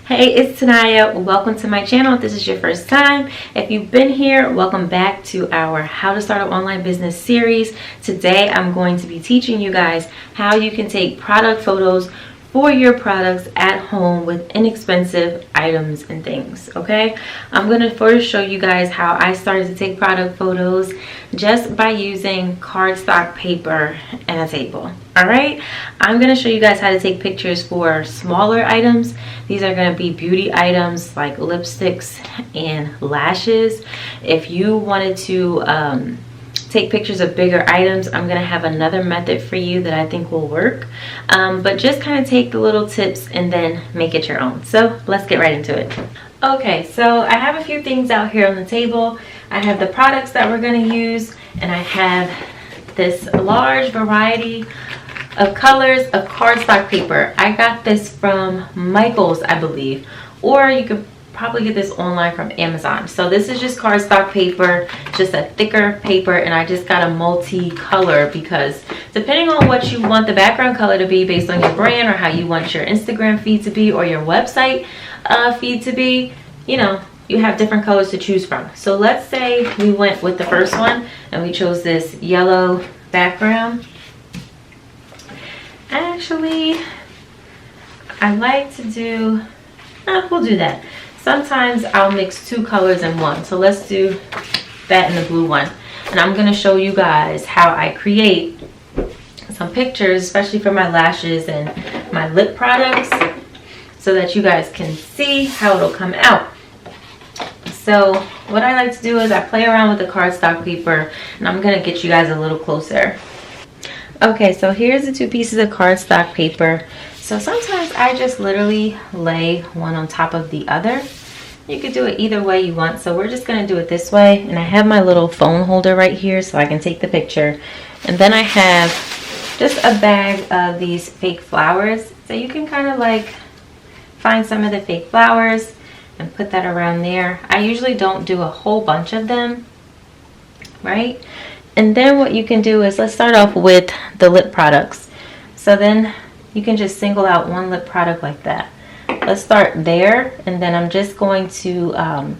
Hey, it's Tanaya. Welcome to my channel. If this is your first time, if you've been here, welcome back to our How to Start an Online Business series. Today, I'm going to be teaching you guys how you can take product photos for your products at home with inexpensive items and things, okay? I'm going to first show you guys how I started to take product photos just by using cardstock paper and a table. All right, I'm going to show you guys how to take pictures for smaller items. These are going to be beauty items like lipsticks and lashes. If you wanted to take pictures of bigger items, I'm going to have another method for you that I think will work. But just kind of take the little tips and then make it your own. So let's get right into it. Okay, so I have a few things out here on the table. I have the products that we're going to use, and I have this large variety of colors of cardstock paper. I got this from Michael's, I believe, or you could probably get this online from Amazon. So this is just cardstock paper, just a thicker paper, and I just got a multi-color because depending on what you want the background color to be based on your brand or how you want your Instagram feed to be or your website feed to be, you know, you have different colors to choose from. So let's say we went with the first one and we chose this yellow background. Actually, I like to do, we'll do that. Sometimes I'll mix two colors in one. So let's do that and the blue one. And I'm going to show you guys how I create some pictures, especially for my lashes and my lip products, so that you guys can see how it'll come out. So what I like to do is I play around with the cardstock paper, and I'm going to get you guys a little closer. Okay, so here's the two pieces of cardstock paper. So sometimes I just literally lay one on top of the other. You could do it either way you want. So we're just going to do it this way. And I have my little phone holder right here so I can take the picture. And then I have just a bag of these fake flowers. So you can kind of like find some of the fake flowers and put that around there. I usually don't do a whole bunch of them, right? And then what you can do is, let's start off with the lip products. So then you can just single out one lip product like that. Let's start there, and then I'm just going to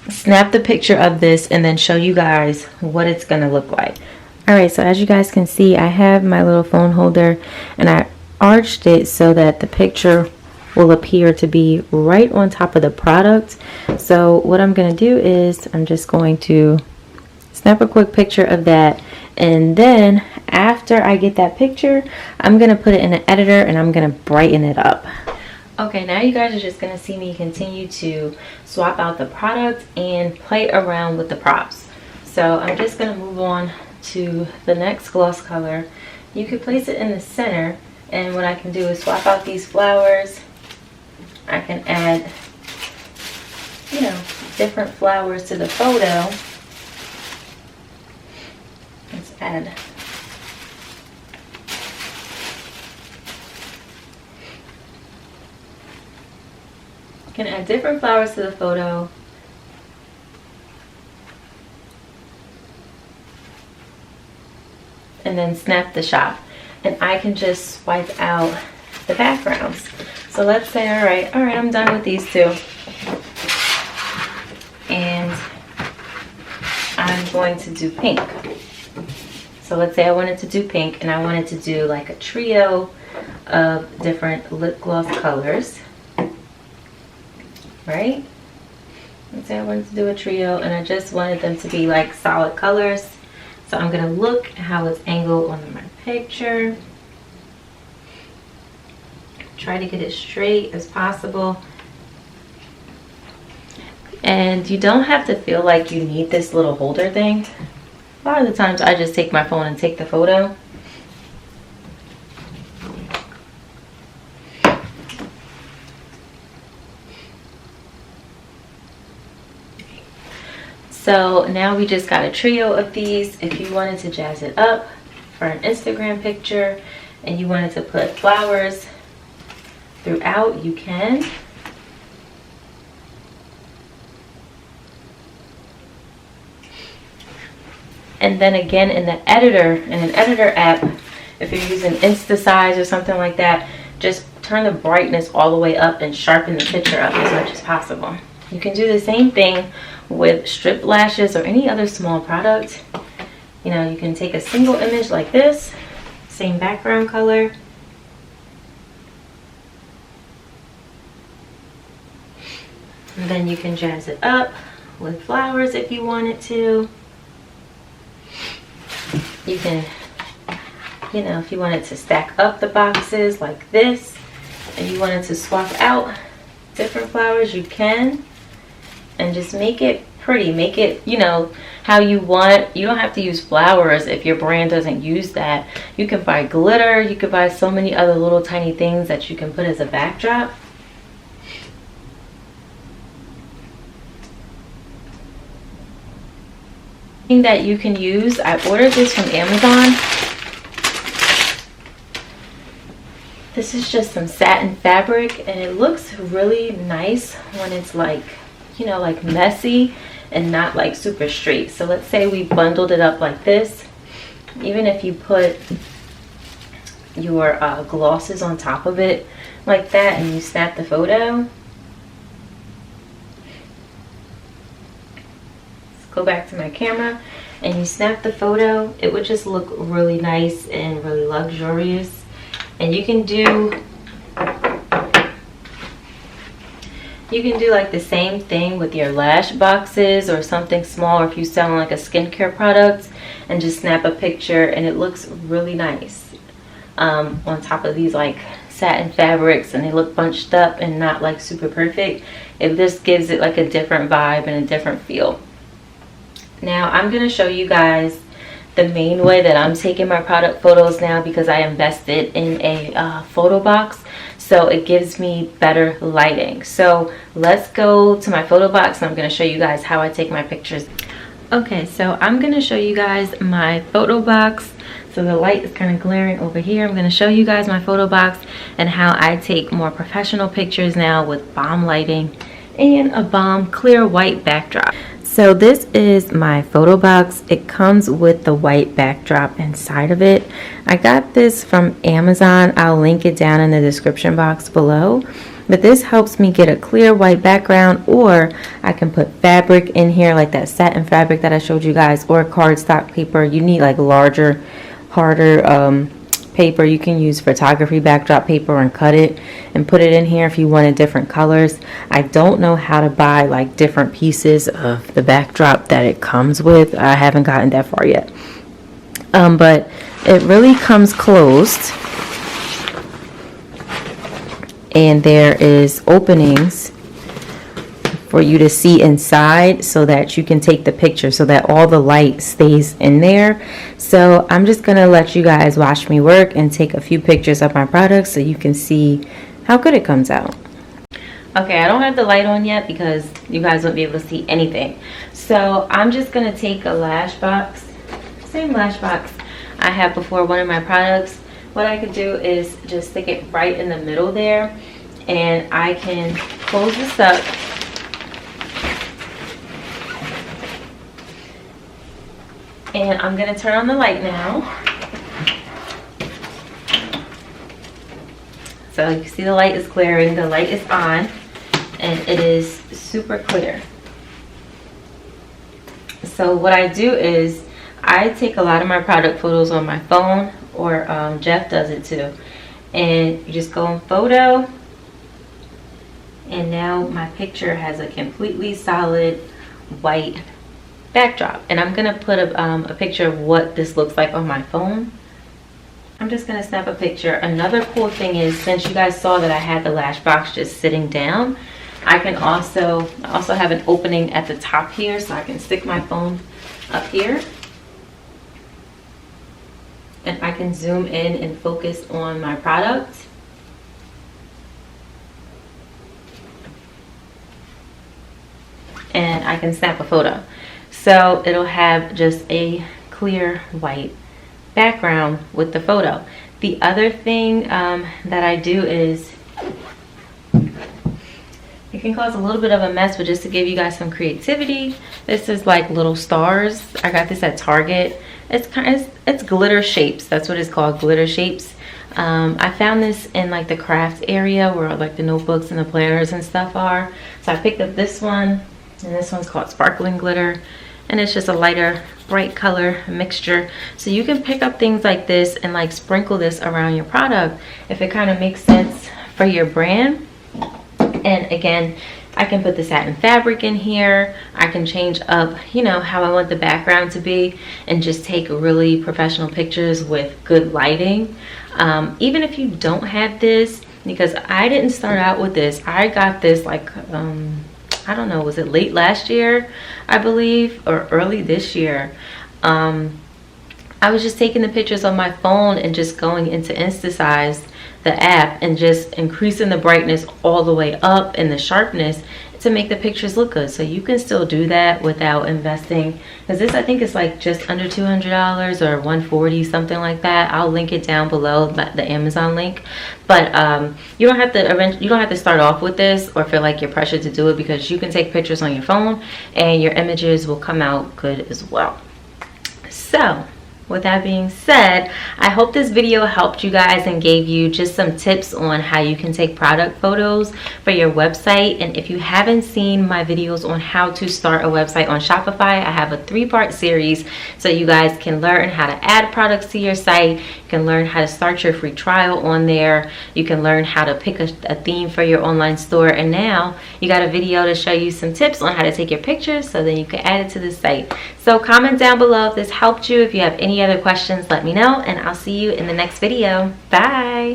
snap the picture of this and then show you guys what it's going to look like. Alright, so as you guys can see, I have my little phone holder and I arched it so that the picture will appear to be right on top of the product. So what I'm going to do is I'm just going to snap a quick picture of that, and then after I get that picture, I'm going to put it in an editor and I'm going to brighten it up. Okay, now you guys are just going to see me continue to swap out the product and play around with the props. So I'm just going to move on to the next gloss color. You could place it in the center, and what I can do is swap out these flowers. I can add, you know, different flowers to the photo. Let's add you can add different flowers to the photo. And then snap the shot. And I can just swipe out the backgrounds. So let's say, all right, I'm done with these two. And I'm going to do pink. So let's say I wanted to do pink, and I wanted to do like a trio of different lip gloss colors, right? Let's say I wanted to do a trio, and I just wanted them to be like solid colors. So I'm going to look at how it's angled on my picture. Try to get it straight as possible. And you don't have to feel like you need this little holder thing. A lot of the times I just take my phone and take the photo. So now we just got a trio of these. If you wanted to jazz it up for an Instagram picture and you wanted to put flowers throughout, you can. And then again in the editor, in an editor app, if you're using InstaSize or something like that, just turn the brightness all the way up and sharpen the picture up as much as possible. You can do the same thing with strip lashes or any other small product. You know, you can take a single image like this, same background color. And then you can jazz it up with flowers if you wanted to. You can, you know, if you wanted to stack up the boxes like this and you wanted to swap out different flowers, you can. And just make it pretty. Make it, you know, how you want. You don't have to use flowers if your brand doesn't use that. You can buy glitter. You could buy so many other little tiny things that you can put as a backdrop. That you can use, I ordered this from Amazon. This is just some satin fabric, and it looks really nice when it's like, you know, like messy and not like super straight. So let's say we bundled it up like this. Even if you put your glosses on top of it like that and you snap the photo. Go back to my camera and you snap the photo, it would just look really nice and really luxurious. And you can do like the same thing with your lash boxes or something small, or if you sell like a skincare product, and just snap a picture and it looks really nice on top of these like satin fabrics, and they look bunched up and not like super perfect. It just gives it like a different vibe and a different feel. Now I'm going to show you guys the main way that I'm taking my product photos now, because I invested in a photo box, so it gives me better lighting. So let's go to my photo box and I'm going to show you guys how I take my pictures. Okay, so I'm going to show you guys my photo box. So the light is kind of glaring over here. I'm going to show you guys my photo box and how I take more professional pictures now with bomb lighting and a bomb clear white backdrop. So this is my photo box. It comes with the white backdrop inside of it. I got this from Amazon. I'll link it down in the description box below. But this helps me get a clear white background, or I can put fabric in here like that satin fabric that I showed you guys, or cardstock paper. You need like larger, harder paper. You can use photography backdrop paper and cut it and put it in here if you wanted different colors. I don't know how to buy like different pieces of the backdrop that it comes with. I haven't gotten that far yet, but it really comes closed, and there is openings for you to see inside so that you can take the picture, so that all the light stays in there. So I'm just gonna let you guys watch me work and take a few pictures of my products so you can see how good it comes out. Okay, I don't have the light on yet because you guys won't be able to see anything. So I'm just gonna take a lash box, same lash box I had before one of my products. What I could do is just stick it right in the middle there, and I can close this up. And I'm going to turn on the light now. So you see the light is glaring, the light is on, and it is super clear. So what I do is I take a lot of my product photos on my phone, or Jeff does it too. And you just go in photo, and now my picture has a completely solid white backdrop. And I'm gonna put a picture of what this looks like on my phone. I'm just gonna snap a picture. Another cool thing is, since you guys saw that I had the lash box just sitting down, I also have an opening at the top here, so I can stick my phone up here, and I can zoom in and focus on my product. And I can snap a photo. So it'll have just a clear white background with the photo. The other thing that I do is, it can cause a little bit of a mess, but just to give you guys some creativity, this is like little stars. I got this at Target. It's glitter shapes. That's what it's called, glitter shapes. I found this in like the craft area where like the notebooks and the planners and stuff are. So I picked up this one, and this one's called Sparkling Glitter, and it's just a lighter bright color mixture. So you can pick up things like this and like sprinkle this around your product if it kind of makes sense for your brand. And again, I can put the satin fabric in here. I can change up, you know, how I want the background to be, and just take really professional pictures with good lighting. Even if you don't have this, because I didn't start out with this. I got this like, I don't know, was it late last year, I believe, or early this year. I was just taking the pictures on my phone and just going into Instasize, the app, and just increasing the brightness all the way up and the sharpness to make the pictures look good. So you can still do that without investing, because this, I think, is like just under $200 or $140, something like that. I'll link it down below, the Amazon link. But you don't have to start off with this or feel like you're pressured to do it, because you can take pictures on your phone and your images will come out good as well. So with that being said, I hope this video helped you guys and gave you just some tips on how you can take product photos for your website. And if you haven't seen my videos on how to start a website on Shopify, I have a 3-part series so you guys can learn how to add products to your site. You can learn how to start your free trial on there. You can learn how to pick a theme for your online store. And now you got a video to show you some tips on how to take your pictures so then you can add it to the site. So comment down below if this helped you. If you have any other questions, let me know, and I'll see you in the next video. Bye.